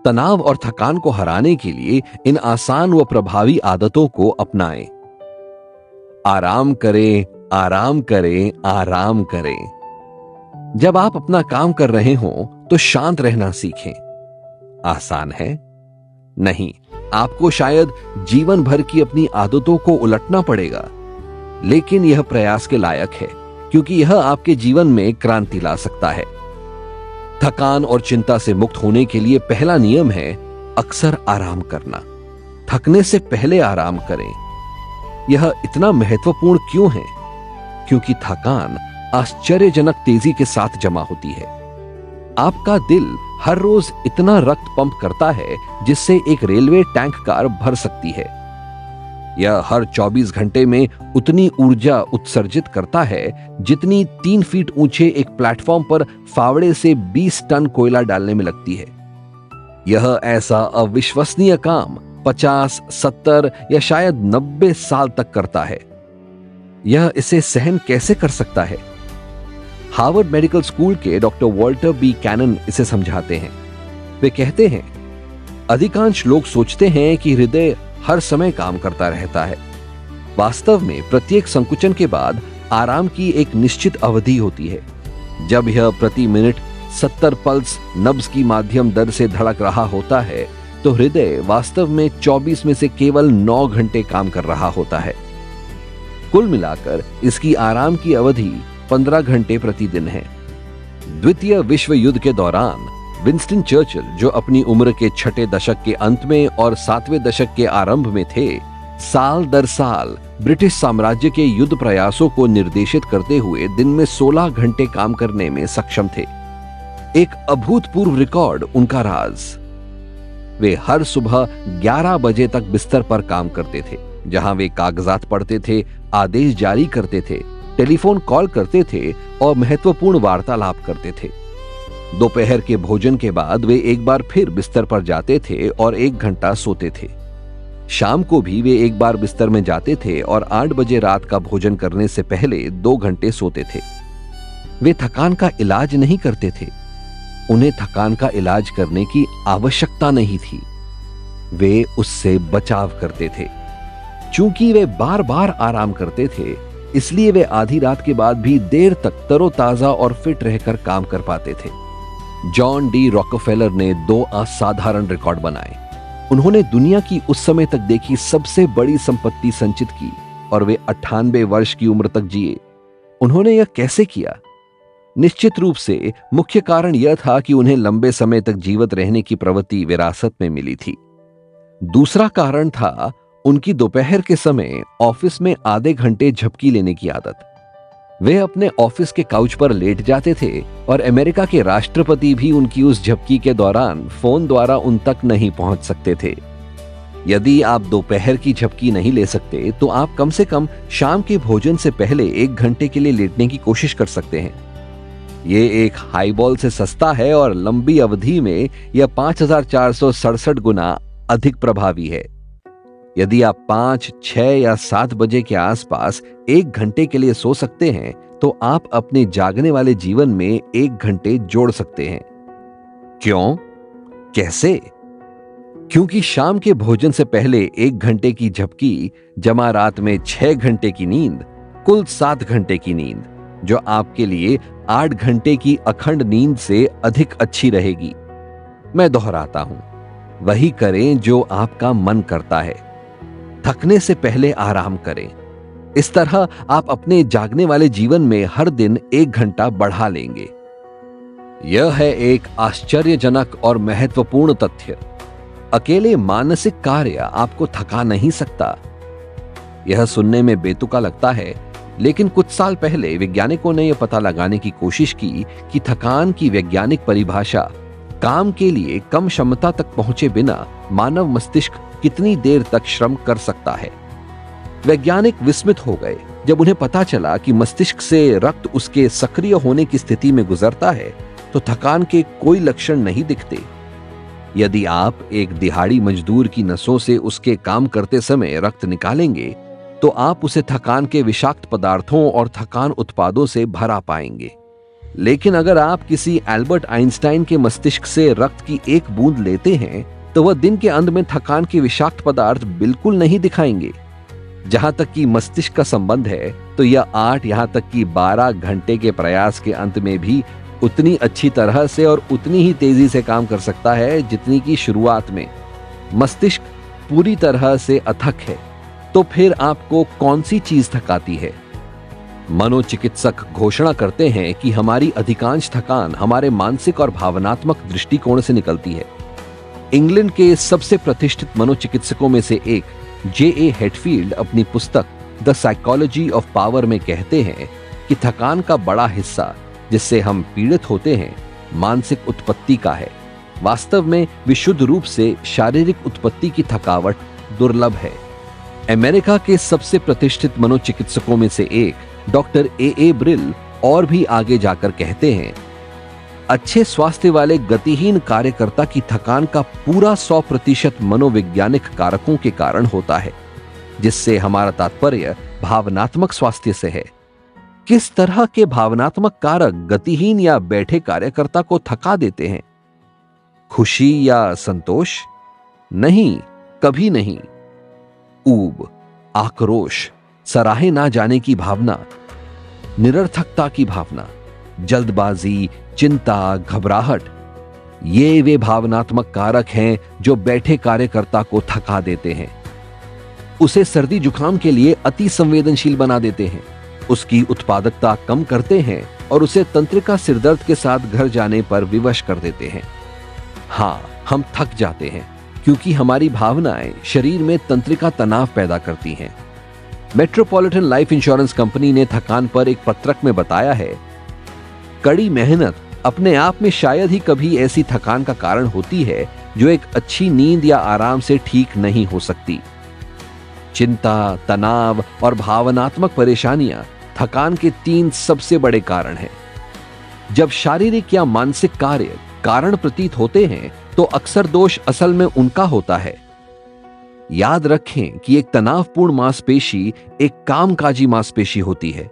तनाव और थकान को हराने के लिए इन आसान व प्रभावी आदतों को अपनाएं। आराम करें, आराम करें, आराम करें। जब आप अपना काम कर रहे हों तो शांत रहना सीखें। आसान है? नहीं, आपको शायद जीवन भर की अपनी आदतों को उलटना पड़ेगा, लेकिन यह प्रयास के लायक है, क्योंकि यह आपके जीवन में क्रांति ला सकता है। थकान और चिंता से मुक्त होने के लिए पहला नियम है अक्सर आराम करना। थकने से पहले आराम करें। यह इतना महत्वपूर्ण क्यों है? क्योंकि थकान आश्चर्यजनक तेजी के साथ जमा होती है। आपका दिल हर रोज इतना रक्त पंप करता है जिससे एक रेलवे टैंक कार भर सकती है। यह हर 24 घंटे में उतनी ऊर्जा उत्सर्जित करता है जितनी 3 फीट ऊंचे एक प्लेटफॉर्म पर फावड़े से 20 टन कोयला डालने में लगती है। यह ऐसा अविश्वसनीय काम 50, 70 या शायद 90 साल तक करता है। यह इसे सहन कैसे कर सकता है? हार्वर्ड मेडिकल स्कूल के डॉक्टर वॉल्टर बी कैनन इसे समझाते हैं। वे कहते हैं, अधिकांश लोग सोचते हैं कि हृदय हर समय काम करता रहता है। वास्तव में प्रत्येक संकुचन के बाद आराम की एक निश्चित अवधि होती है। जब यह प्रति मिनट 70 पल्स नब्ज की माध्यम दर से धड़क रहा होता है तो हृदय वास्तव में 24 में से केवल 9 घंटे काम कर रहा होता है। कुल मिलाकर इसकी आराम की अवधि 15 घंटे प्रतिदिन है। द्वितीय विश्व युद्ध के दौरान विंस्टन चर्चिल, जो अपनी उम्र के 6 दशक के अंत में और 7वें दशक के आरंभ में थे, साल दर साल ब्रिटिश साम्राज्य के युद्ध प्रयासों को निर्देशित करते हुए दिन में 16 घंटे काम करने में सक्षम थे। एक अभूतपूर्व रिकॉर्ड उनका राज। वे हर सुबह 11 बजे तक बिस्तर पर काम करते थे, जहां वे कागजात पढ़ते थे, आदेश जारी करते थे, टेलीफोन कॉल करते थे और महत्वपूर्ण वार्तालाप करते थे। दोपहर के भोजन के बाद वे एक बार फिर बिस्तर पर जाते थे और 1 घंटा सोते थे। शाम को भी वे एक बार बिस्तर में जाते थे और 8 बजे रात का भोजन करने से पहले 2 घंटे सोते थे। वे थकान का इलाज नहीं करते थे। उन्हें थकान का इलाज करने की आवश्यकता नहीं थी। वे उससे बचाव करते थे। चूंकि वे बार बार आराम करते थे, इसलिए वे आधी रात के बाद भी देर तक तरोताजा और फिट रहकर काम कर पाते थे। जॉन डी रॉकफेलर ने 2 असाधारण रिकॉर्ड बनाए। उन्होंने दुनिया की उस समय तक देखी सबसे बड़ी संपत्ति संचित की और वे 98 वर्ष की उम्र तक जिए। उन्होंने यह कैसे किया? निश्चित रूप से मुख्य कारण यह था कि उन्हें लंबे समय तक जीवित रहने की प्रवृत्ति विरासत में मिली थी। दूसरा कारण था उनकी दोपहर के समय ऑफिस में आधे घंटे झपकी लेने की आदत। वे अपने ऑफिस के काउच पर लेट जाते थे और अमेरिका के राष्ट्रपति भी उनकी उस झपकी के दौरान फोन द्वारा उन तक नहीं पहुंच सकते थे। यदि आप दोपहर की झपकी नहीं ले सकते तो आप कम से कम शाम के भोजन से पहले 1 घंटे के लिए लेटने की कोशिश कर सकते हैं। ये एक हाईबॉल से सस्ता है और लंबी अवधि में यह 5467 गुना अधिक प्रभावी है। यदि आप 5, 6 या 7 बजे के आसपास 1 घंटे के लिए सो सकते हैं तो आप अपने जागने वाले जीवन में 1 घंटे जोड़ सकते हैं। क्यों? कैसे? क्योंकि शाम के भोजन से पहले 1 घंटे की झपकी जमा रात में 6 घंटे की नींद, कुल 7 घंटे की नींद, जो आपके लिए 8 घंटे की अखंड नींद से अधिक अच्छी रहेगी। मैं दोहराता हूं, वही करें जो आपका मन करता है। थकने से पहले आराम करें। इस तरह आप अपने जागने वाले जीवन में हर दिन 1 घंटा बढ़ा लेंगे। यह है एक आश्चर्यजनक और महत्वपूर्ण तथ्य। अकेले मानसिक कार्य आपको थका नहीं सकता। यह सुनने में बेतुका लगता है, लेकिन कुछ साल पहले वैज्ञानिकों ने यह पता लगाने की कोशिश की कि थकान की वैज्ञानिक परिभाषा, काम के लिए कम क्षमता तक पहुंचे बिना मानव मस्तिष्क कितनी देर तक श्रम कर सकता है। वैज्ञानिक विस्मित हो गए जब उन्हें पता चला कि मस्तिष्क से रक्त उसके सक्रिय होने की स्थिति में गुजरता है तो थकान के कोई लक्षण नहीं दिखते। यदि आप एक दिहाड़ी मजदूर की नसों से उसके काम करते समय रक्त निकालेंगे तो आप उसे थकान के विषाक्त पदार्थों और थकान उत्पादों से भरा पाएंगे। लेकिन अगर आप किसी एल्बर्ट आइंस्टाइन के मस्तिष्क से रक्त की एक बूंद लेते हैं तो वह दिन के अंत में थकान के विषाक्त पदार्थ बिल्कुल नहीं दिखाएंगे। जहां तक कि मस्तिष्क का संबंध है तो यह 8 यहां तक कि 12 घंटे के प्रयास के अंत में भी उतनी अच्छी तरह से और उतनी ही तेजी से काम कर सकता है जितनी की शुरुआत में। मस्तिष्क पूरी तरह से अथक है, तो फिर आपको कौन सी चीज थकाती है? मनोचिकित्सक घोषणा करते हैं कि हमारी अधिकांश थकान हमारे मानसिक और भावनात्मक दृष्टिकोण से निकलती है। इंग्लैंड के सबसे प्रतिष्ठित मनोचिकित्सकों में से एक J.A. हेडफील्ड अपनी पुस्तक द साइकोलॉजी ऑफ पावर में कहते हैं कि थकान का बड़ा हिस्सा जिससे हम पीड़ित होते हैं मानसिक उत्पत्ति का है। वास्तव में विशुद्ध रूप से शारीरिक उत्पत्ति की थकावट दुर्लभ है। अमेरिका के सबसे प्रतिष्ठित मनोचिकित्सकों में से एक डॉक्टर A.A. ब्रिल और भी आगे जाकर कहते हैं, अच्छे स्वास्थ्य वाले गतिहीन कार्यकर्ता की थकान का पूरा 100% मनोवैज्ञानिक कारकों के कारण होता है, जिससे हमारा तात्पर्य भावनात्मक स्वास्थ्य से है। किस तरह के भावनात्मक कारक गतिहीन या बैठे कार्यकर्ता को थका देते हैं? खुशी या संतोष? नहीं, कभी नहीं। ऊब, आक्रोश, सराहे ना जाने की भावना, निरर्थकता की भावना, जल्दबाजी, चिंता, घबराहट, ये वे भावनात्मक कारक हैं जो बैठे कार्यकर्ता को थका देते हैं। उसे सर्दी जुकाम के लिए अति संवेदनशील बना देते हैं, उसकी उत्पादकता कम करते हैं और उसे तंत्रिका सिरदर्द के साथ घर जाने पर विवश कर देते हैं। हाँ, हम थक जाते हैं क्योंकि हमारी भावनाएं शरीर में तंत्रिका तनाव पैदा करती हैं। मेट्रोपॉलिटन लाइफ इंश्योरेंस कंपनी ने थकान पर एक पत्रक में बताया है, कड़ी मेहनत अपने आप में शायद ही कभी ऐसी थकान का कारण होती है जो एक अच्छी नींद या आराम से ठीक नहीं हो सकती। चिंता, तनाव और भावनात्मक परेशानियां थकान के 3 सबसे बड़े कारण हैं। जब शारीरिक या मानसिक कार्य कारण प्रतीत होते हैं तो अक्सर दोष असल में उनका होता है। याद रखें कि एक तनावपूर्ण मांसपेशी एक कामकाजी मांसपेशी होती है।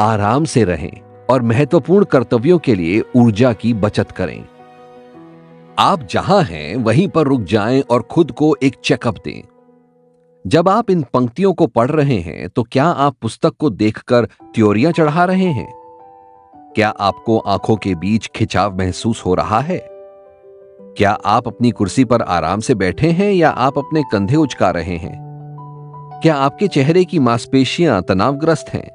आराम से रहें और महत्वपूर्ण कर्तव्यों के लिए ऊर्जा की बचत करें। आप जहां हैं वहीं पर रुक जाएं और खुद को एक चेकअप दें। जब आप इन पंक्तियों को पढ़ रहे हैं तो क्या आप पुस्तक को देखकर त्योरियां चढ़ा रहे हैं? क्या आपको आंखों के बीच खिंचाव महसूस हो रहा है? क्या आप अपनी कुर्सी पर आराम से बैठे हैं या आप अपने कंधे उचका रहे हैं? क्या आपके चेहरे की मांसपेशियां तनावग्रस्त हैं?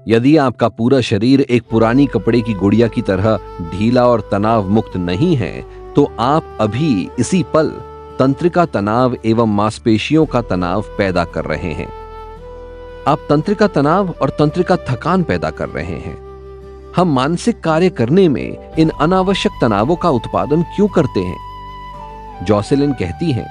यदि आपका पूरा शरीर एक पुरानी कपड़े की गुड़िया की तरह ढीला और तनाव मुक्त नहीं है तो आप अभी इसी पल तंत्रिका तनाव एवं मांसपेशियों का तनाव पैदा कर रहे हैं। आप तंत्रिका तनाव और तंत्रिका थकान पैदा कर रहे हैं। हम मानसिक कार्य करने में इन अनावश्यक तनावों का उत्पादन क्यों करते हैं? जॉसेलिन कहती हैं,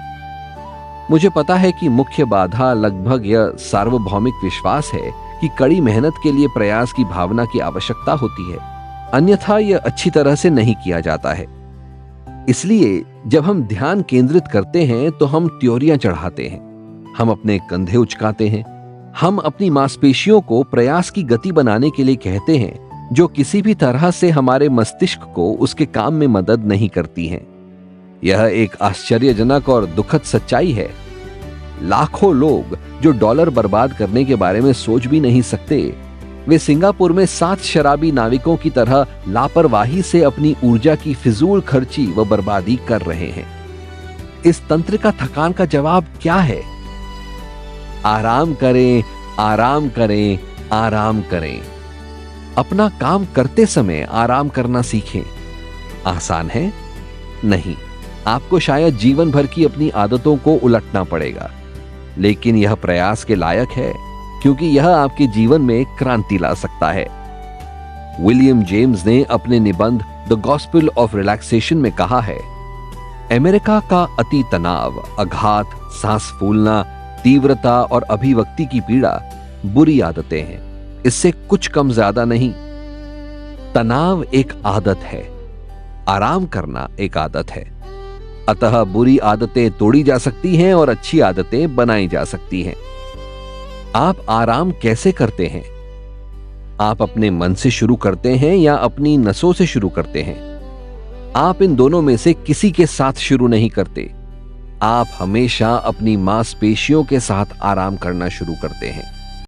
मुझे पता है कि मुख्य बाधा लगभग यह सार्वभौमिक विश्वास है कि कड़ी मेहनत के लिए प्रयास की भावना की आवश्यकता होती है, अन्यथा यह अच्छी तरह से नहीं किया जाता है। इसलिए जब हम ध्यान केंद्रित करते हैं तो हम त्योरियां चढ़ाते हैं, हम अपने कंधे उचकाते हैं, हम अपनी मांसपेशियों को प्रयास की गति बनाने के लिए कहते हैं, जो किसी भी तरह से हमारे मस्तिष्क को उसके काम में मदद नहीं करती हैं। यह एक आश्चर्यजनक और दुखद सच्चाई है। लाखों लोग जो डॉलर बर्बाद करने के बारे में सोच भी नहीं सकते, वे सिंगापुर में 7 शराबी नाविकों की तरह लापरवाही से अपनी ऊर्जा की फिजूल खर्ची व बर्बादी कर रहे हैं। इस तंत्रिका थकान का जवाब क्या है? आराम करें, आराम करें, आराम करें। अपना काम करते समय आराम करना सीखें। आसान है? नहीं, आपको शायद जीवन भर की अपनी आदतों को उलटना पड़ेगा, लेकिन यह प्रयास के लायक है क्योंकि यह आपके जीवन में क्रांति ला सकता है। विलियम जेम्स ने अपने निबंध द गॉस्पेल ऑफ रिलैक्सेशन में कहा है, अमेरिका का अति तनाव, आघात, सांस फूलना, तीव्रता और अभिव्यक्ति की पीड़ा बुरी आदतें हैं, इससे कुछ कम ज्यादा नहीं। तनाव एक आदत है, आराम करना एक आदत है। अतः बुरी आदतें तोड़ी जा सकती हैं और अच्छी आदतें बनाई जा सकती हैं। आप आराम कैसे करते हैं? आप अपने मन से शुरू करते हैं या अपनी नसों से शुरू करते हैं? आप इन दोनों में से किसी के साथ शुरू नहीं करते। आप हमेशा अपनी मांसपेशियों के साथ आराम करना शुरू करते हैं।